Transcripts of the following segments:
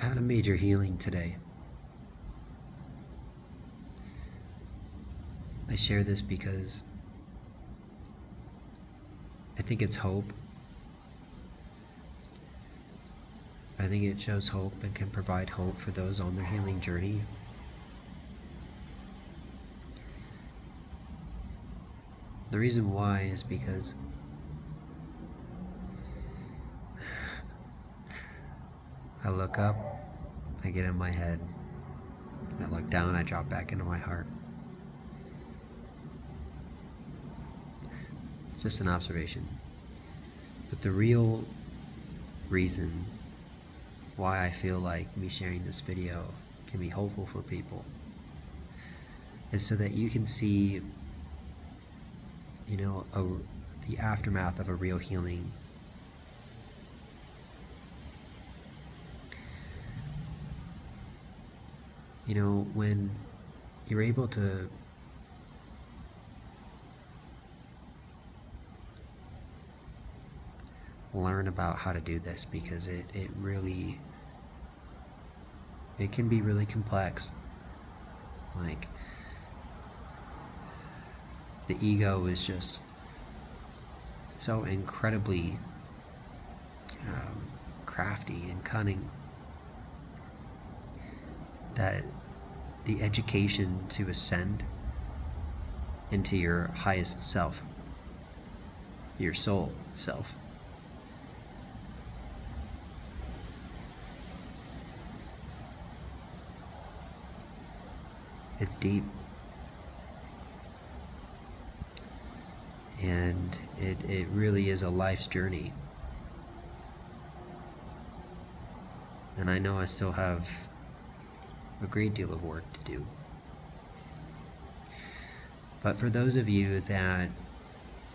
had a major healing today. I share this because I think it's hope. I think it shows hope and can provide hope for those on their healing journey. The reason why is because I look up, I get in my head. I look down, I drop back into my heart. It's just an observation. But the real reason why I feel like me sharing this video can be hopeful for people is so that you can see, the aftermath of a real healing. When you're able to learn about how to do this, because it can be really complex. Like, the ego is just so incredibly crafty and cunning that the education to ascend into your highest self, your soul self, it's deep. And it really is a life's journey. And I know I still have a great deal of work to do. But for those of you that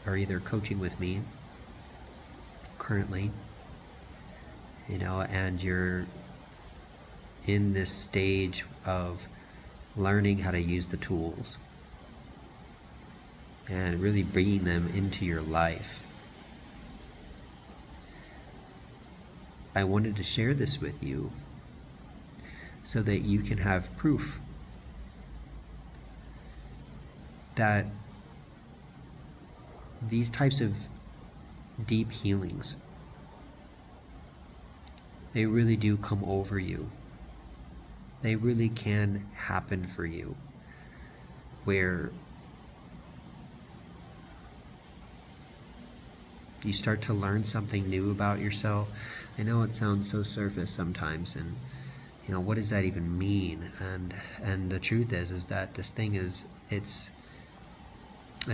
are either coaching with me currently, and you're in this stage of learning how to use the tools and really bringing them into your life, I wanted to share this with you so that you can have proof that these types of deep healings, they really do come over you. They really can happen for you, where you start to learn something new about yourself. I know it sounds so surface sometimes, and what does that even mean? And the truth is that this thing is, it's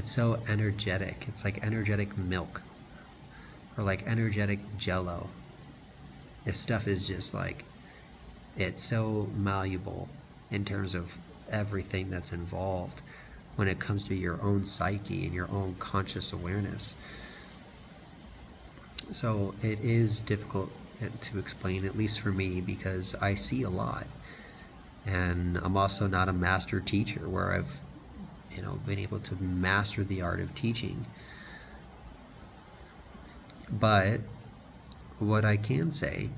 so energetic. It's like energetic milk, or like energetic jello. This stuff is just like, it's so malleable in terms of everything that's involved when it comes to your own psyche and your own conscious awareness. So it is difficult to explain, at least for me, because I see a lot. And I'm also not a master teacher where I've been able to master the art of teaching. But what I can say,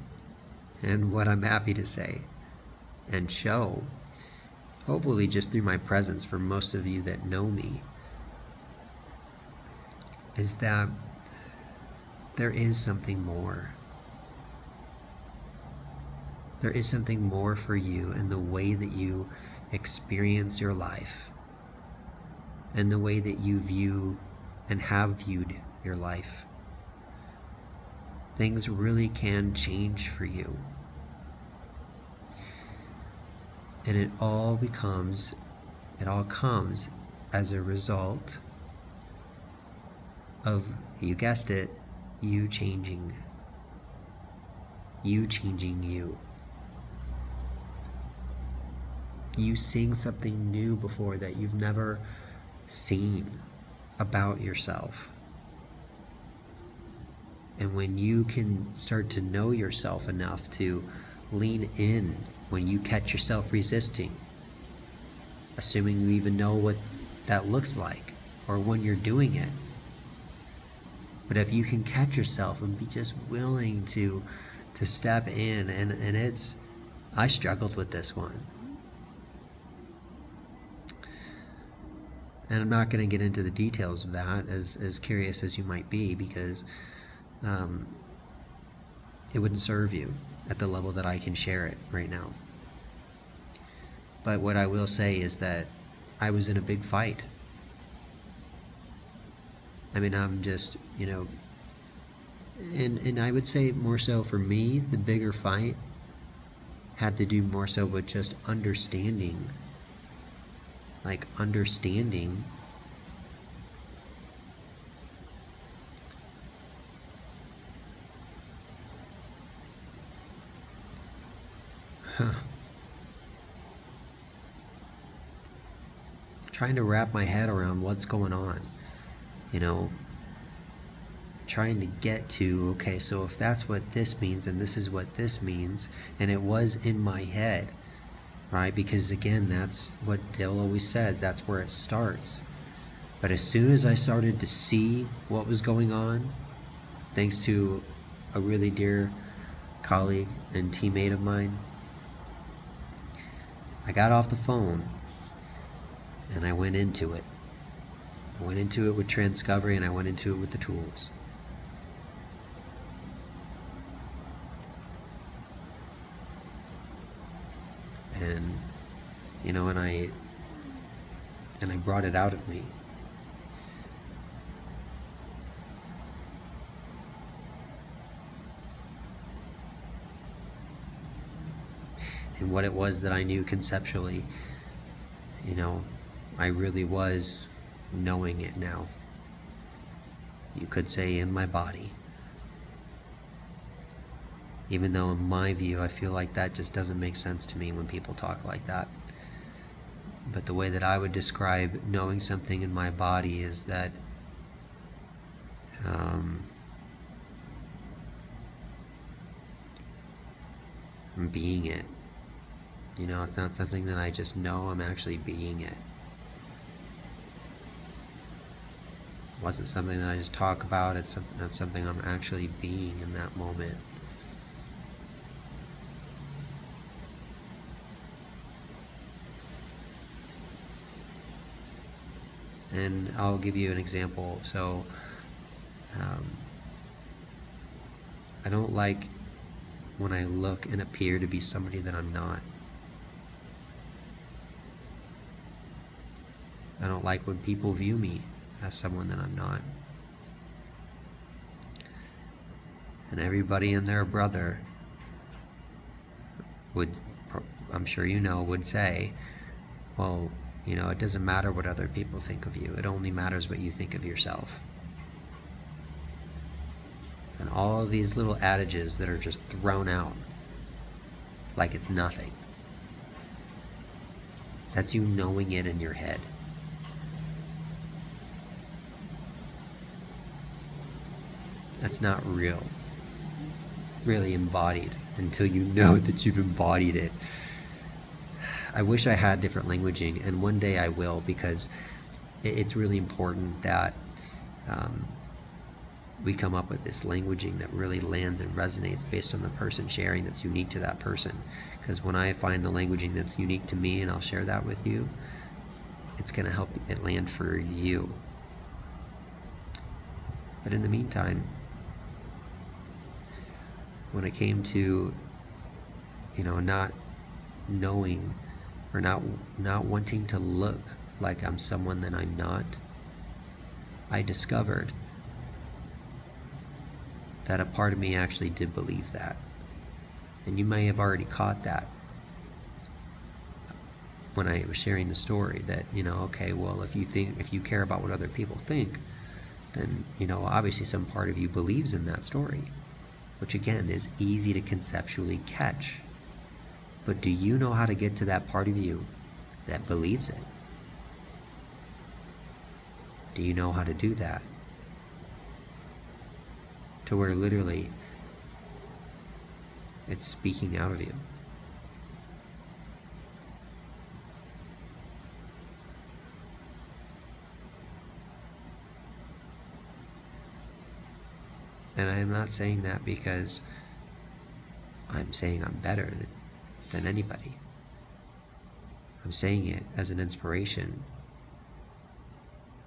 and what I'm happy to say and show, hopefully just through my presence for most of you that know me, is that there is something more. There is something more for you in the way that you experience your life, and the way that you view and have viewed your life. Things really can change for you. And it all comes as a result of, you guessed it, you changing you. You seeing something new before that you've never seen about yourself. And when you can start to know yourself enough to lean in when you catch yourself resisting, assuming you even know what that looks like, or when you're doing it. But if you can catch yourself and be just willing to step in, and I struggled with this one. And I'm not going to get into the details of that, as curious as you might be, because it wouldn't serve you at the level that I can share it right now. But what I will say is that I was in a big fight. I mean, I'm just, and I would say more so for me, the bigger fight had to do more so with just understanding. Like, understanding trying to wrap my head around what's going on. Trying to get to, okay, so if that's what this means, and this is what this means, and it was in my head, right? Because again, that's what Dale always says, that's where it starts. But as soon as I started to see what was going on, thanks to a really dear colleague and teammate of mine, I got off the phone and I went into it. I went into it with Transcovery, and I went into it with the tools. And and I brought it out of me. And what it was that I knew conceptually, I really was knowing it now. You could say in my body. Even though in my view, I feel like that just doesn't make sense to me when people talk like that. But the way that I would describe knowing something in my body is that I'm being it. It's not something that I just know, I'm actually being it. It wasn't something that I just talk about, it's not something I'm actually being in that moment. And I'll give you an example. So, I don't like when I look and appear to be somebody that I'm not. I don't like when people view me as someone that I'm not. And everybody and their brother would, I'm sure would say, well, it doesn't matter what other people think of you. It only matters what you think of yourself. And all of these little adages that are just thrown out like it's nothing. That's you knowing it in your head. That's not really embodied until you know that you've embodied it. I wish I had different languaging, and one day I will, because it's really important that we come up with this languaging that really lands and resonates based on the person sharing, that's unique to that person. Because when I find the languaging that's unique to me and I'll share that with you, it's going to help it land for you. But in the meantime, when it came to, not knowing or not wanting to look like I'm someone that I'm not, I discovered that a part of me actually did believe that. And you may have already caught that when I was sharing the story, that, okay, well, if you care about what other people think, then, obviously some part of you believes in that story, which again is easy to conceptually catch. But do you know how to get to that part of you that believes it? Do you know how to do that? To where literally it's speaking out of you. And I am not saying that because I'm saying I'm better than anybody. I'm saying it as an inspiration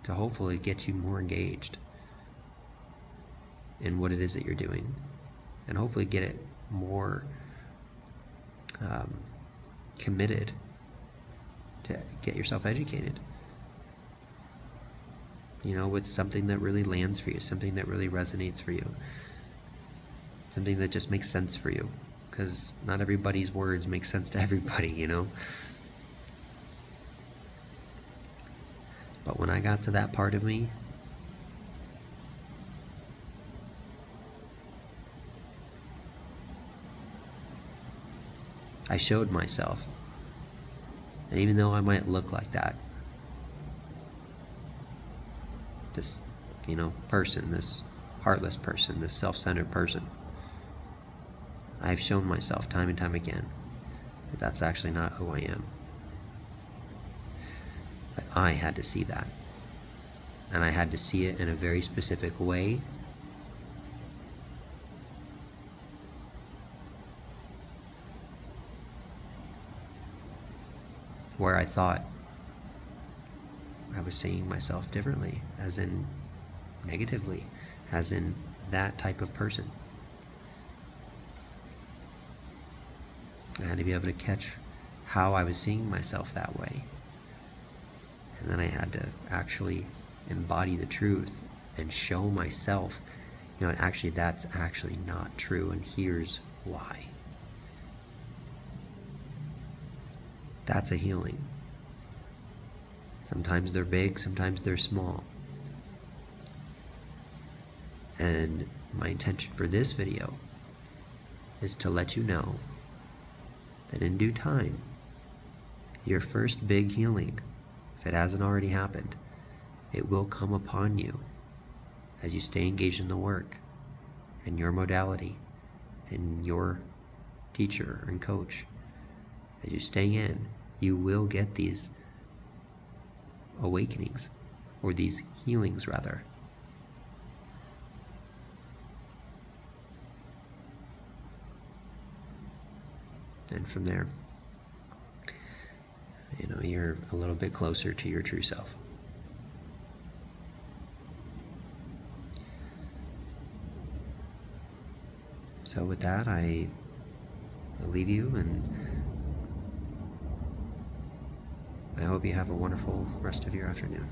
to hopefully get you more engaged in what it is that you're doing, and hopefully get it more committed to get yourself educated, with something that really lands for you, something that really resonates for you, something that just makes sense for you, because not everybody's words make sense to everybody. But when I got to that part of me, I showed myself. And even though I might look like that, this, person, this heartless person, this self-centered person, I've shown myself time and time again that that's actually not who I am. But I had to see that. And I had to see it in a very specific way. Where I thought I was seeing myself differently, as in negatively, as in that type of person. I had to be able to catch how I was seeing myself that way. And then I had to actually embody the truth and show myself, actually that's actually not true, and here's why. That's a healing. Sometimes they're big, sometimes they're small. And my intention for this video is to let you know that in due time, your first big healing, if it hasn't already happened, it will come upon you as you stay engaged in the work and your modality and your teacher and coach. As you stay in, you will get these awakenings, or these healings rather. And from there, you're a little bit closer to your true self. So with that, I leave you, and I hope you have a wonderful rest of your afternoon.